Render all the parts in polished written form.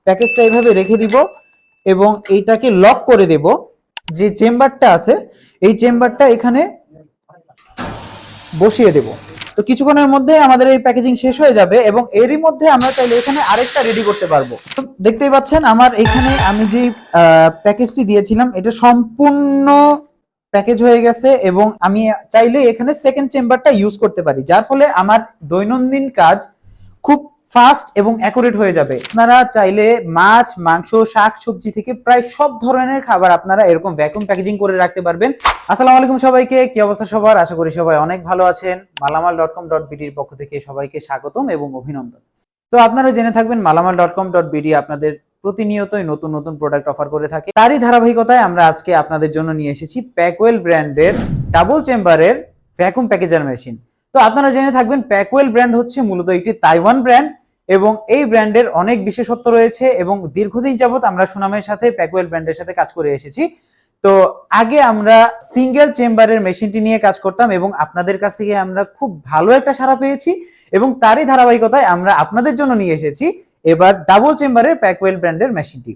প্যাকেজটা এইভাবে রেখে দিব এবং এইটাকে লক করে দেব। যে চেম্বারটা আছে এই চেম্বারটা এখানে বসিয়ে দেব। তো কিছুক্ষণের মধ্যে আমাদের এই প্যাকেজিং শেষ হয়ে যাবে এবং এরই মধ্যে আমরা চাইলে এখানে আরেকটা রেডি করতে পারবো। তো দেখতেই পাচ্ছেন আমার এখানে আমি যে প্যাকেজটি দিয়েছিলাম এটা সম্পূর্ণ প্যাকেজ হয়ে গেছে এবং আমি চাইলে এখানে সেকেন্ড চেম্বারটা ইউজ করতে পারি, যার ফলে আমার দৈনন্দিন কাজ খুব ফাস্ট এবং অ্যাকুরেট হয়ে যাবে। আপনারা চাইলে মাছ, মাংস, শাক সবজি থেকে প্রায় সব ধরনের খাবার আপনারা এরকম ভ্যাকুয়াম প্যাকেজিং করে রাখতে পারবেন। আসসালামু আলাইকুম সবাইকে, কি অবস্থা সবার? আশা করি সবাই অনেক ভালো আছেন। মালামাল.com.bd এর পক্ষ থেকে সবাইকে স্বাগতম এবং অভিনন্দন। তো আপনারা জেনে থাকবেন মালামাল.com.bd আপনাদের প্রতিনিয়তই নতুন নতুন প্রোডাক্ট অফার করে থাকে। তারই ধারাবাহিকতায় আমরা আজকে আপনাদের জন্য নিয়ে এসেছি প্যাকওয়েল ব্র্যান্ডের ডাবল চেম্বারের ভ্যাকুয়াম প্যাকেজার মেশিন। তো আপনারা জেনে থাকবেন প্যাকওয়েল ব্র্যান্ড হচ্ছে মূলত একটি তাইওয়ান ব্র্যান্ড এবং এই ব্র্যান্ডের অনেক বিশেষত্ব রয়েছে এবং দীর্ঘদিন যাবত আমরা সুনামের সাথে প্যাকওয়েল ব্র্যান্ডের সাথে কাজ করে এসেছি। তো আগে আমরা সিঙ্গেল চেম্বারের মেশিনটি নিয়ে কাজ করতাম এবং আপনাদের কাছ থেকে আমরা খুব ভালো একটা সাড়া পেয়েছি এবং তারই ধারাবাহিকতায় আমরা আপনাদের জন্য নিয়ে এসেছি এবার ডাবল চেম্বারের প্যাকওয়েল ব্র্যান্ডের মেশিনটি।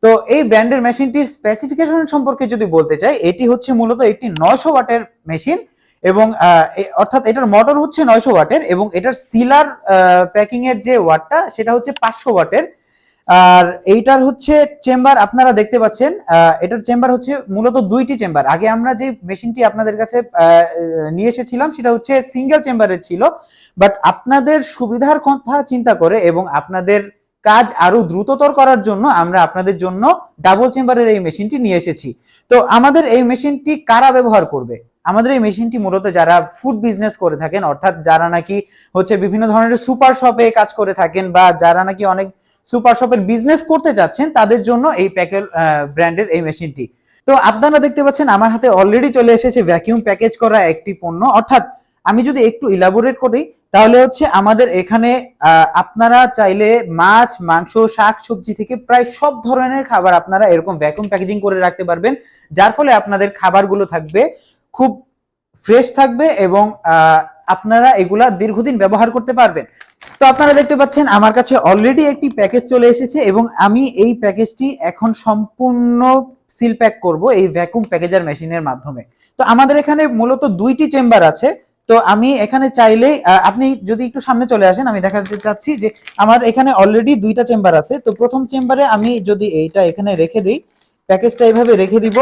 তো এই ব্র্যান্ডের মেশিনটির স্পেসিফিকেশন সম্পর্কে যদি বলতে চাই, এটি হচ্ছে মূলত একটি 900 ওয়াটের মেশিন এবং অর্থাৎ এটার মোটর হচ্ছে 900 ওয়াটের এবং এটার সিলার প্যাকিং এর যে ওয়াটটা সেটা হচ্ছে 500 ওয়াটের। আর এইটার হচ্ছে চেম্বার আপনারা দেখতে পাচ্ছেন, এটার চেম্বার হচ্ছে মূলত দুইটি চেম্বার। আগে আমরা যে মেশিনটি আপনাদের কাছে নিয়ে এসেছিলাম সেটা হচ্ছে সিঙ্গেল চেম্বারের ছিল, বাট আপনাদের সুবিধার কথা চিন্তা করে এবং আপনাদের কাজ আরো দ্রুততর করার জন্য আমরা আপনাদের জন্য ডাবল চেম্বারের এই মেশিনটি নিয়ে এসেছি। তো আমাদের এই মেশিনটি কারা ব্যবহার করবে? আমাদের এই মেশিনটি মূলত যারা ফুড বিজনেস করে থাকেন, অর্থাৎ যারা নাকি হচ্ছে বিভিন্ন ধরনের সুপার শপে কাজ করে থাকেন বা যারা নাকি অনেক সুপার শপের বিজনেস করতে যাচ্ছেন তাদের জন্য এই প্যাকেল ব্র্যান্ডের এই মেশিনটি। তো আপনারা দেখতে পাচ্ছেন আমার হাতে অলরেডি চলে এসেছে ভ্যাকিউম প্যাকেজ করা একটি পণ্য। অর্থাৎ আমি যদি একটু ইলাবোরেট করি তাহলে হচ্ছে আমাদের এখানে আপনারা চাইলে মাছ, মাংস, শাক সবজি থেকে প্রায় সব ধরনের খাবার আপনারা এরকম ভ্যাকুয়াম প্যাকেজিং করে রাখতে পারবেন, যার ফলে আপনাদের খাবারগুলো থাকবে খুব ফ্রেশ থাকবে এবং আপনারা এগুলা দীর্ঘদিন ব্যবহার করতে পারবেন। তো আপনারা দেখতে পাচ্ছেন আমার কাছে অলরেডি একটি প্যাকেজ চলে এসেছে এবং আমি এই প্যাকেজটি এখন সম্পূর্ণ সিল প্যাক করব এই ভ্যাকুয়াম প্যাকেজার মেশিনের মাধ্যমে। তো আমাদের এখানে মূলত দুইটি চেম্বার আছে। তো আমি এখানে চাইলে আপনি যদি একটু সামনে চলে আসেন, আমি দেখাতে চাচ্ছি যে আমার এখানে অলরেডি দুইটা চেম্বার আছে। তো প্রথম চেম্বারে আমি যদি এইটা এখানে রেখে দিই, প্যাকেজটা এইভাবে রেখে দিব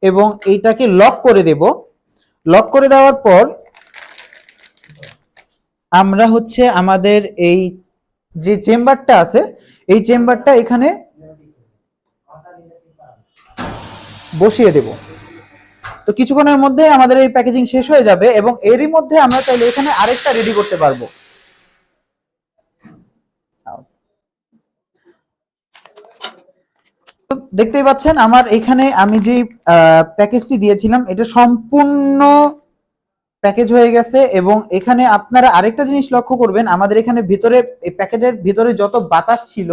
এবং এইটাকে লক করে দেব। লক করে দেওয়ার পর আমরা হচ্ছে আমাদের এই যে চেম্বারটা আছে এই চেম্বারটা এখানে বসিয়ে দেব। তো কিছুক্ষণের মধ্যে আমাদের এই প্যাকেজিং শেষ হয়ে যাবে এবং এরই মধ্যে আমরা চাইলে এখানে আরেকটা রেডি করতে পারবো। তো দেখতেই পাচ্ছেন আমার এখানে আমি যে প্যাকেজটি দিয়েছিলাম এটা সম্পূর্ণ প্যাকেজ হয়ে গেছে এবং এখানে আপনারা আরেকটা জিনিস লক্ষ্য করবেন, আমাদের এখানে ভিতরে এই প্যাকেটের ভিতরে যত বাতাস ছিল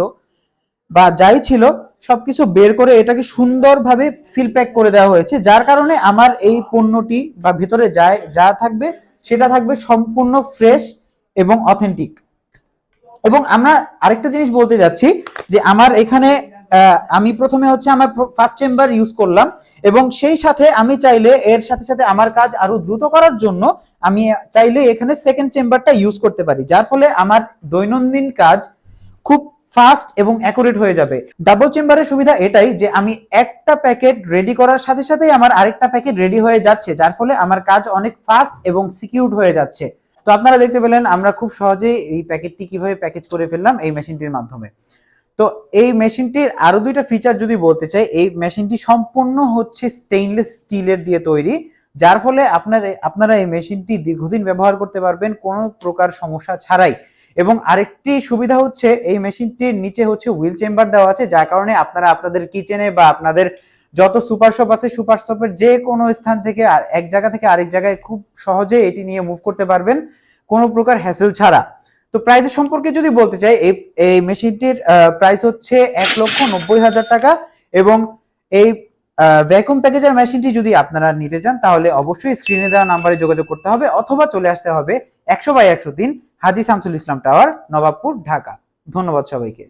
বা যাই ছিল সবকিছু বের করে এটাকে সুন্দরভাবে সিল প্যাক করে দেওয়া হয়েছে, যার কারণে আমার এই পণ্যটি বা ভিতরে যা থাকবে সেটা থাকবে সম্পূর্ণ ফ্রেশ এবং অথেন্টিক। এবং আমরা আরেকটা জিনিস বলতে যাচ্ছি যে আমার এখানে আমি প্রথমে হচ্ছে আমার ফার্স্ট চেম্বার ইউজ করলাম এবং সেই সাথে আমি চাইলে এর সাথে সাথে আমার কাজ আরো দ্রুত করার জন্য আমি চাইলে এখানে সেকেন্ড চেম্বারটা ইউজ করতে পারি, যার ফলে আমার দৈনন্দিন কাজ খুব ফাস্ট এবং অ্যাকুরেট হয়ে যাবে। ডাবল চেম্বারের সুবিধা এটাই যে আমি একটা প্যাকেট রেডি করার সাথে সাথেই আমার আরেকটা প্যাকেট রেডি হয়ে যাচ্ছে, যার ফলে আমার কাজ অনেক ফাস্ট এবং সিকিউরড হয়ে যাচ্ছে। তো আপনারা দেখতে পেলেন আমরা খুব সহজেই এই প্যাকেটটি কিভাবে প্যাকেজ করে ফেললাম এই মেশিনটির মাধ্যমে। তো এই মেশিনটির আরো দুইটা ফিচার যদি বলতে চাই, এই মেশিনটি সম্পূর্ণ হচ্ছে স্টেইনলেস স্টিলের দিয়ে তৈরি, যার ফলে আপনারা এই মেশিনটি দীর্ঘদিন ব্যবহার করতে পারবেন কোনো প্রকার সমস্যা ছাড়াই। এবং আরেকটি সুবিধা হচ্ছে এই মেশিনটির নিচে হচ্ছে হুইল চেম্বার দেওয়া আছে, যার কারণে আপনারা আপনাদের কিচেনে বা আপনাদের যত সুপার শপ আছে সুপার শপের যে কোনো স্থান থেকে এক জায়গা থেকে আরেক জায়গায় খুব সহজে এটি নিয়ে মুভ করতে পারবেন কোনো প্রকার হ্যাসেল ছাড়া। তো প্রাইসের সম্পর্কে যদি বলতে চাই, এই মেশিনটির প্রাইস হচ্ছে 1,90,000 টাকা এবং এই ভ্যাকুয়াম প্যাকেজার মেশিনটি যদি আপনারা নিতে চান তাহলে অবশ্যই স্ক্রিনে দেওয়া নাম্বারে যোগাযোগ করতে হবে অথবা চলে আসতে হবে 100/103 হাজী শামসুল ইসলাম টাওয়ার, নবাবপুর, ঢাকা। ধন্যবাদ সবাইকে।